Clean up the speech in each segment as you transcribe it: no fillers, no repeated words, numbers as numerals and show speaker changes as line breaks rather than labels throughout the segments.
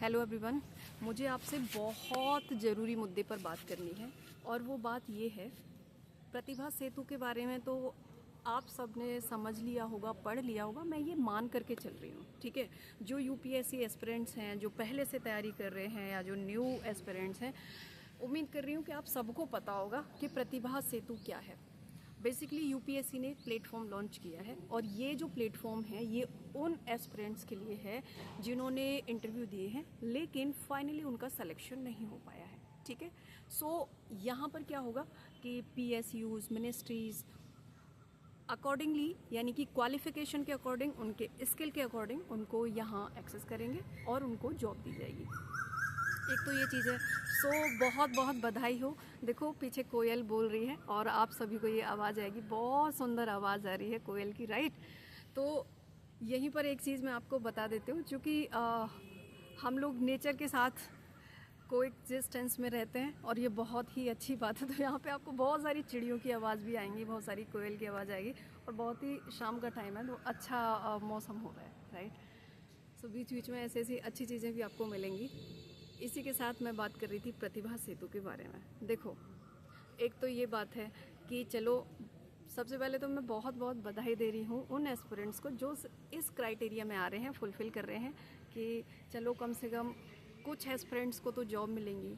Hello everyone, मुझे आपसे बहुत ज़रूरी मुद्दे पर बात करनी है और वो बात ये है, प्रतिभा सेतु के बारे में तो आप सब ने समझ लिया होगा, पढ़ लिया होगा, मैं ये मान करके चल रही हूँ। ठीक है, जो यूपीएससी एस्पिरेंट्स हैं, जो पहले से तैयारी कर रहे हैं या जो न्यू एस्पिरेंट्स हैं, उम्मीद कर रही हूँ कि आप सबको पता होगा कि प्रतिभा सेतु क्या है। बेसिकली यूपीएससी ने प्लेटफॉर्म लॉन्च किया है और ये जो प्लेटफॉर्म है ये उन एस्पिरेंट्स के लिए है जिन्होंने इंटरव्यू दिए हैं लेकिन फाइनली उनका सिलेक्शन नहीं हो पाया है। ठीक है, सो यहाँ पर क्या होगा कि पीएसयूज, मिनिस्ट्रीज अकॉर्डिंगली यानी कि क्वालिफिकेशन के अकॉर्डिंग, उनके स्किल के अकॉर्डिंग उनको यहाँ एक्सेस करेंगे और उनको जॉब दी जाएगी। एक तो ये चीज़ है। सो बहुत बहुत बधाई हो। देखो पीछे कोयल बोल रही है और आप सभी को ये आवाज़ आएगी, बहुत सुंदर आवाज़ आ रही है कोयल की, राइट। तो यहीं पर एक चीज़ मैं आपको बता देती हूँ, क्योंकि हम लोग नेचर के साथ कोएग्जिस्टेंस में रहते हैं और ये बहुत ही अच्छी बात है। तो यहाँ पे आपको बहुत सारी चिड़ियों की आवाज़ भी आएंगी, बहुत सारी कोयल की आवाज़ आएगी और बहुत ही शाम का टाइम है तो अच्छा मौसम हो रहा है, राइट। सो बीच बीच में ऐसी ऐसी अच्छी चीज़ें भी आपको मिलेंगी। इसी के साथ मैं बात कर रही थी प्रतिभा सेतु के बारे में। देखो, एक तो ये बात है कि चलो सबसे पहले तो मैं बहुत बहुत बधाई दे रही हूँ उन एस्पिरेंट्स को जो इस क्राइटेरिया में आ रहे हैं, फुलफ़िल कर रहे हैं कि चलो कम से कम कुछ एस्पिरेंट्स को तो जॉब मिलेंगी,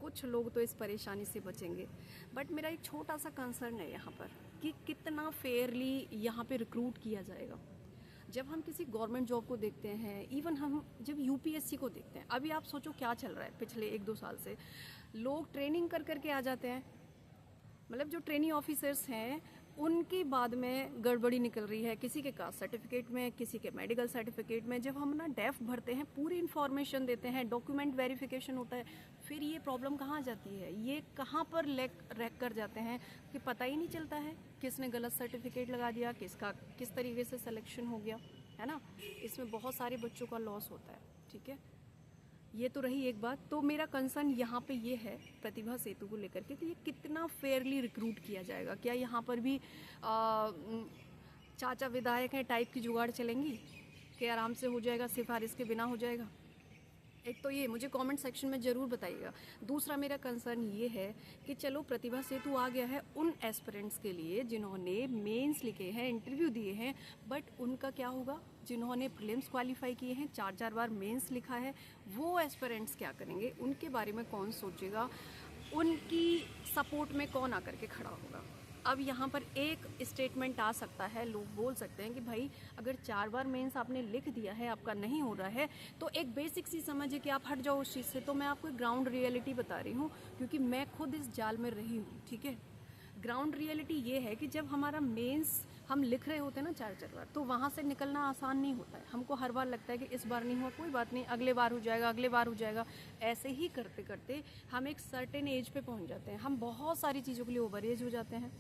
कुछ लोग तो इस परेशानी से बचेंगे। बट मेरा एक छोटा सा कंसर्न है यहाँ पर कि कितना फेयरली यहाँ पे रिक्रूट किया जाएगा। जब हम किसी गवर्नमेंट जॉब को देखते हैं, इवन हम जब यूपीएससी को देखते हैं, अभी आप सोचो क्या चल रहा है पिछले 1-2 साल से, लोग ट्रेनिंग कर करके आ जाते हैं। मतलब जो ट्रेनिंग ऑफिसर्स हैं उनके बाद में गड़बड़ी निकल रही है, किसी के कास्ट सर्टिफिकेट में, किसी के मेडिकल सर्टिफिकेट में। जब हम ना डेफ भरते हैं, पूरी इन्फॉर्मेशन देते हैं, डॉक्यूमेंट वेरिफिकेशन होता है, फिर ये प्रॉब्लम कहाँ जाती है, ये कहाँ पर रैक कर जाते हैं कि पता ही नहीं चलता है किसने गलत सर्टिफिकेट लगा दिया, किसका किस तरीके से सिलेक्शन हो गया, है ना। इसमें बहुत सारे बच्चों का लॉस होता है। ठीक है, ये तो रही एक बात। तो मेरा कंसर्न यहाँ पे ये है प्रतिभा सेतु को लेकर के कि ये कितना फेयरली रिक्रूट किया जाएगा। क्या यहाँ पर भी चाचा विधायक हैं टाइप की जुगाड़ चलेंगी कि आराम से हो जाएगा, सिफारिश के बिना हो जाएगा? एक तो ये मुझे कमेंट सेक्शन में ज़रूर बताइएगा। दूसरा मेरा कंसर्न ये है कि चलो प्रतिभा सेतु आ गया है उन एस्पिरेंट्स के लिए जिन्होंने मेंस लिखे हैं, इंटरव्यू दिए हैं, बट उनका क्या होगा? जिन्होंने प्रीलिम्स क्वालिफाई किए हैं, 4-4 बार मेंस लिखा है, वो एस्पिरेंट्स क्या करेंगे? उनके बारे में कौन सोचेगा? उनकी सपोर्ट में कौन आकर के खड़ा होगा? अब यहाँ पर एक स्टेटमेंट आ सकता है, लोग बोल सकते हैं कि भाई अगर 4 बार मेंस आपने लिख दिया है, आपका नहीं हो रहा है, तो एक बेसिक सी समझ है कि आप हट जाओ उस चीज़ से। तो मैं आपको ग्राउंड रियलिटी बता रही हूँ क्योंकि मैं खुद इस जाल में रही हूँ। ठीक है, ग्राउंड रियलिटी ये है कि जब हमारा मेंस हम लिख रहे होते हैं ना 4-4 बार, तो वहाँ से निकलना आसान नहीं होता है। हमको हर बार लगता है कि इस बार नहीं हुआ, कोई बात नहीं, अगले बार हो जाएगा, अगले बार हो जाएगा। ऐसे ही करते करते हम एक सर्टेन एज पे पहुँच जाते हैं। हम बहुत सारी चीज़ों के लिए ओवर एज हो जाते हैं।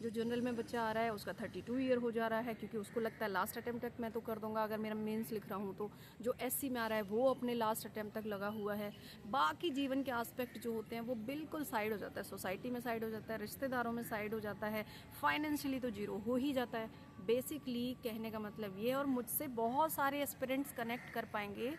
जो जनरल में बच्चा आ रहा है उसका 32 ईयर हो जा रहा है क्योंकि उसको लगता है लास्ट अटेम्प्ट तक मैं तो कर दूंगा अगर मेरा मेंस लिख रहा हूँ तो। जो एससी में आ रहा है वो अपने लास्ट अटेम्प्ट तक लगा हुआ है। बाकी जीवन के एस्पेक्ट जो होते हैं वो बिल्कुल साइड हो जाता है, सोसाइटी में साइड हो जाता है, रिश्तेदारों में साइड हो जाता है, फाइनेंशियली तो जीरो हो ही जाता है। बेसिकली कहने का मतलब ये, और मुझसे बहुत सारे एस्पिरेंट्स कनेक्ट कर पाएंगे,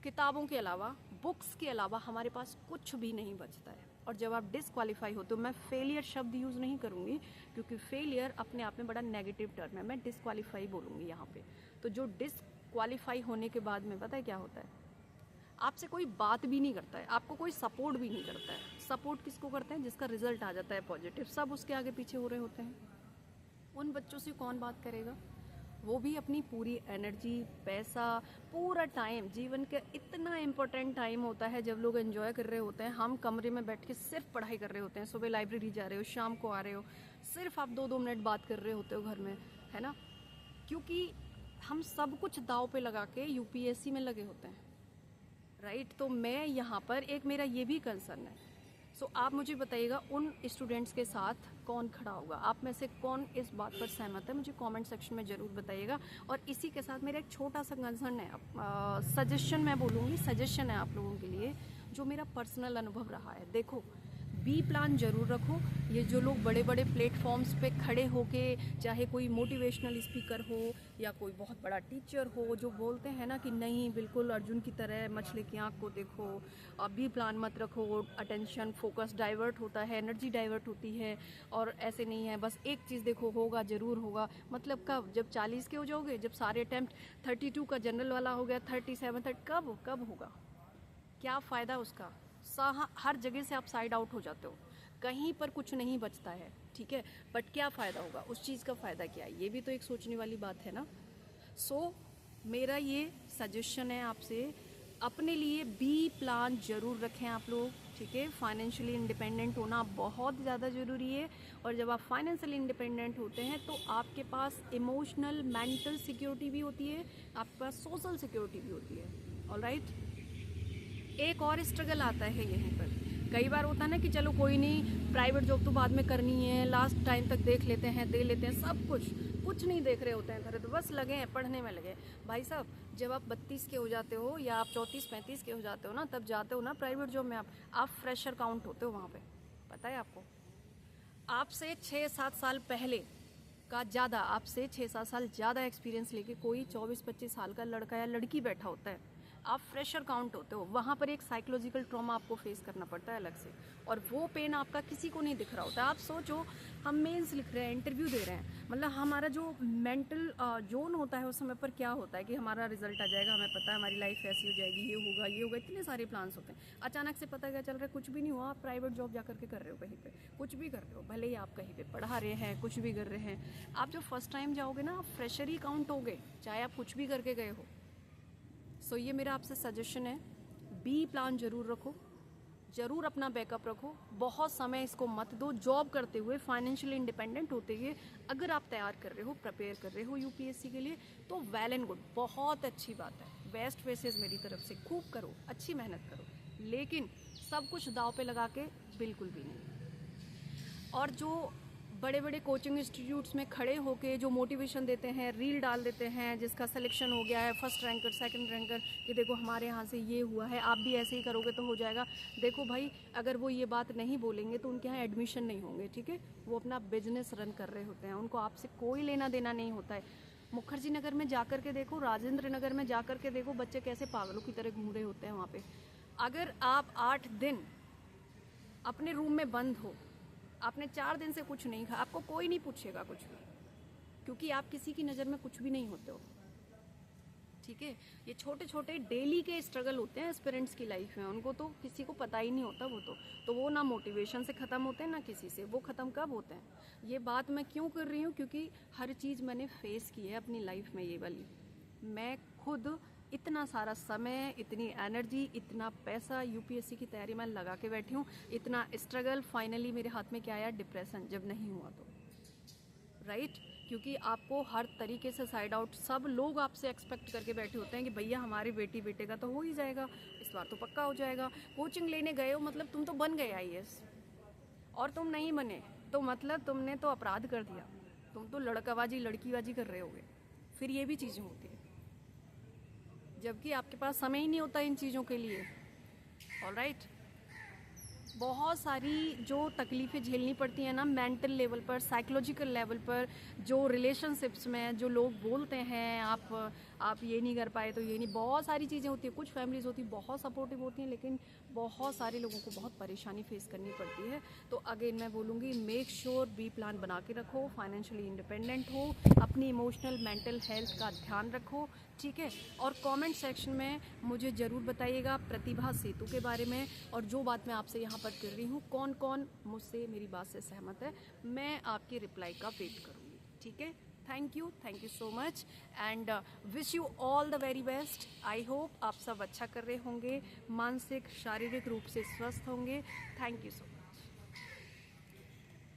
किताबों के अलावा, बुक्स के अलावा हमारे पास कुछ भी नहीं बचता है। और जब आप डिसक्वालीफाई हो, तो मैं फेलियर शब्द यूज़ नहीं करूँगी क्योंकि फेलियर अपने आप में बड़ा नेगेटिव टर्म है, मैं डिसक्वालीफाई बोलूँगी यहाँ पे। तो जो डिसक्वालीफाई होने के बाद में पता है क्या होता है? आपसे कोई बात भी नहीं करता है, आपको कोई सपोर्ट भी नहीं करता है। सपोर्ट किसको करते हैं? जिसका रिजल्ट आ जाता है पॉजिटिव, सब उसके आगे पीछे हो रहे होते हैं। उन बच्चों से कौन बात करेगा? वो भी अपनी पूरी एनर्जी, पैसा, पूरा टाइम, जीवन का इतना इम्पोर्टेंट टाइम होता है जब लोग एंजॉय कर रहे होते हैं। हम कमरे में बैठ के सिर्फ पढ़ाई कर रहे होते हैं, सुबह लाइब्रेरी जा रहे हो, शाम को आ रहे हो, सिर्फ आप 2-2 मिनट बात कर रहे होते हो घर में, है ना। क्योंकि हम सब कुछ दाव पे लगा के यूपीएससी में लगे होते हैं, राइट। तो मैं यहाँ पर एक मेरा ये भी कंसर्न है। सो आप मुझे बताइएगा उन स्टूडेंट्स के साथ कौन खड़ा होगा? आप में से कौन इस बात पर सहमत है? मुझे कमेंट सेक्शन में ज़रूर बताइएगा। और इसी के साथ मेरा एक छोटा सा कंसर्न है, सजेशन मैं बोलूँगी, सजेशन है आप लोगों के लिए, जो मेरा पर्सनल अनुभव रहा है। देखो, बी प्लान ज़रूर रखो। ये जो लोग बड़े बड़े प्लेटफॉर्म्स पे खड़े होके, चाहे कोई मोटिवेशनल स्पीकर हो या कोई बहुत बड़ा टीचर हो, जो बोलते हैं ना कि नहीं बिल्कुल अर्जुन की तरह मछली की आँख को देखो, अब बी प्लान मत रखो, अटेंशन फोकस डाइवर्ट होता है, एनर्जी डाइवर्ट होती है, और ऐसे नहीं है बस एक चीज़ देखो, होगा ज़रूर होगा। मतलब कब? जब 40 के हो जाओगे, जब सारे अटैम्प्ट 32 का जनरल वाला हो गया, 37 कब होगा? क्या फ़ायदा उसका? हर जगह से आप साइड आउट हो जाते हो, कहीं पर कुछ नहीं बचता है, ठीक है, बट क्या फ़ायदा होगा उस चीज़ का? फ़ायदा क्या है? ये भी तो एक सोचने वाली बात है ना। मेरा ये सजेशन है आपसे, अपने लिए बी प्लान ज़रूर रखें आप लोग, ठीक है। फाइनेंशियली इंडिपेंडेंट होना बहुत ज़्यादा ज़रूरी है, और जब आप फाइनेंशियली इंडिपेंडेंट होते हैं तो आपके पास इमोशनल मेंटल सिक्योरिटी भी होती है, आपके पास सोशल सिक्योरिटी भी होती है। ऑलराइट, एक और स्ट्रगल आता है यहीं पर। कई बार होता है ना कि चलो कोई नहीं, प्राइवेट जॉब तो बाद में करनी है, लास्ट टाइम तक देख लेते हैं, दे लेते हैं, सब कुछ नहीं देख रहे होते हैं घर, तो बस लगे हैं पढ़ने में लगे। भाई साहब, जब आप 32 के हो जाते हो या आप 34-35 के हो जाते हो ना, तब जाते हो ना प्राइवेट जॉब में, आप फ्रेशर काउंट होते हो वहाँ पे। पता है आपको? आपसे 6-7 साल पहले का ज़्यादा, आपसे 6-7 साल ज़्यादा एक्सपीरियंस लेके कोई 24-25 साल का लड़का या लड़की बैठा होता है, आप फ्रेशर काउंट होते हो। वहाँ पर एक साइकोलॉजिकल ट्रॉमा आपको फेस करना पड़ता है अलग से, और वो पेन आपका किसी को नहीं दिख रहा होता है। आप सोचो, हम मेंस लिख रहे हैं, इंटरव्यू दे रहे हैं, मतलब हमारा जो मेंटल जोन होता है उस समय पर क्या होता है कि हमारा रिजल्ट आ जाएगा, हमें पता है हमारी लाइफ ऐसी हो जाएगी, ये होगा, इतने सारे प्लान्स होते हैं। अचानक से पता क्या चल रहा है? कुछ भी नहीं हुआ, आप प्राइवेट जॉब जा करके कर रहे हो, कहीं पे कुछ भी कर रहे हो, भले ही आप कहीं पे पढ़ा रहे हैं, कुछ भी कर रहे हैं। आप जो फर्स्ट टाइम जाओगे ना, आप फ्रेशर ही काउंट होगे, चाहे आप कुछ भी करके गए हो। ये मेरा आपसे सजेशन है, बी प्लान ज़रूर रखो, ज़रूर अपना बैकअप रखो, बहुत समय इसको मत दो। जॉब करते हुए, फाइनेंशियली इंडिपेंडेंट होते हुए अगर आप तैयार कर रहे हो, प्रिपेयर कर रहे हो यूपीएससी के लिए, तो वेल एंड गुड, बहुत अच्छी बात है। बेस्ट विशेस मेरी तरफ से, खूब करो, अच्छी मेहनत करो, लेकिन सब कुछ दाव पे लगा के बिल्कुल भी नहीं। और जो बड़े बड़े कोचिंग इंस्टीट्यूट्स में खड़े होके जो मोटिवेशन देते हैं, रील डाल देते हैं, जिसका सिलेक्शन हो गया है, फर्स्ट रैंकर, सेकंड रैंकर, कि देखो हमारे यहाँ से ये हुआ है, आप भी ऐसे ही करोगे तो हो जाएगा। देखो भाई, अगर वो ये बात नहीं बोलेंगे तो उनके यहाँ एडमिशन नहीं होंगे, ठीक है। वो अपना बिजनेस रन कर रहे होते हैं, उनको आपसे कोई लेना देना नहीं होता है। मुखर्जी नगर में जाकर के देखो, राजेंद्र नगर में जाकर के देखो, बच्चे कैसे पागलों की तरह घूम रहे होते हैं वहाँ पे। अगर आप 8 दिन अपने रूम में बंद हो, आपने 4 दिन से कुछ नहीं खाया, आपको कोई नहीं पूछेगा कुछ भी, क्योंकि आप किसी की नज़र में कुछ भी नहीं होते हो, ठीक है। ये छोटे छोटे डेली के स्ट्रगल होते हैं एस्पिरेंट्स की लाइफ में, उनको तो किसी को पता ही नहीं होता। वो ना मोटिवेशन से ख़त्म होते हैं ना किसी से। वो ख़त्म कब होते हैं? ये बात मैं क्यों कर रही हूँ? क्योंकि हर चीज़ मैंने फेस की है अपनी लाइफ में, ये वाली। मैं खुद इतना सारा समय, इतनी एनर्जी, इतना पैसा यूपीएससी की तैयारी में लगा के बैठी हूँ, इतना स्ट्रगल, फाइनली मेरे हाथ में क्या आया? डिप्रेशन, जब नहीं हुआ तो, राइट। क्योंकि आपको हर तरीके से साइड आउट, सब लोग आपसे एक्सपेक्ट करके बैठे होते हैं कि भैया हमारी बेटी बेटे का तो हो ही जाएगा, इस बार तो पक्का हो जाएगा। कोचिंग लेने गए हो मतलब तुम तो बन गए आईएएस, और तुम नहीं बने तो मतलब तुमने तो अपराध कर दिया, तुम तो लड़काबाजी लड़कीबाजी कर रहे होगे। फिर ये भी चीज़ें होती हैं, जबकि आपके पास समय ही नहीं होता इन चीज़ों के लिए। ऑलराइट, बहुत सारी जो तकलीफ़ें झेलनी पड़ती हैं ना, मेंटल लेवल पर, साइकोलॉजिकल लेवल पर, जो रिलेशनशिप्स में जो लोग बोलते हैं आप ये नहीं कर पाए तो ये नहीं, बहुत सारी चीज़ें होती हैं। कुछ फैमिलीज़ होती हैं बहुत सपोर्टिव होती हैं, लेकिन बहुत सारे लोगों को बहुत परेशानी फेस करनी पड़ती है। तो अगेन मैं बोलूँगी, मेक श्योर बी प्लान बना के रखो, फाइनेंशियली इंडिपेंडेंट हो, अपनी इमोशनल मेंटल हेल्थ का ध्यान रखो, ठीक है। और कमेंट सेक्शन में मुझे ज़रूर बताइएगा प्रतिभा सेतु के बारे में, और जो बात मैं आपसे यहाँ पर कर रही हूँ, कौन कौन मुझसे मेरी बात से सहमत है, मैं आपकी रिप्लाई का वेट करूँगी, ठीक है। Thank you so much, and wish you all the very best. I hope आप सब अच्छा कर रहे होंगे, मानसिक शारीरिक रूप से स्वस्थ होंगे। Thank you so much.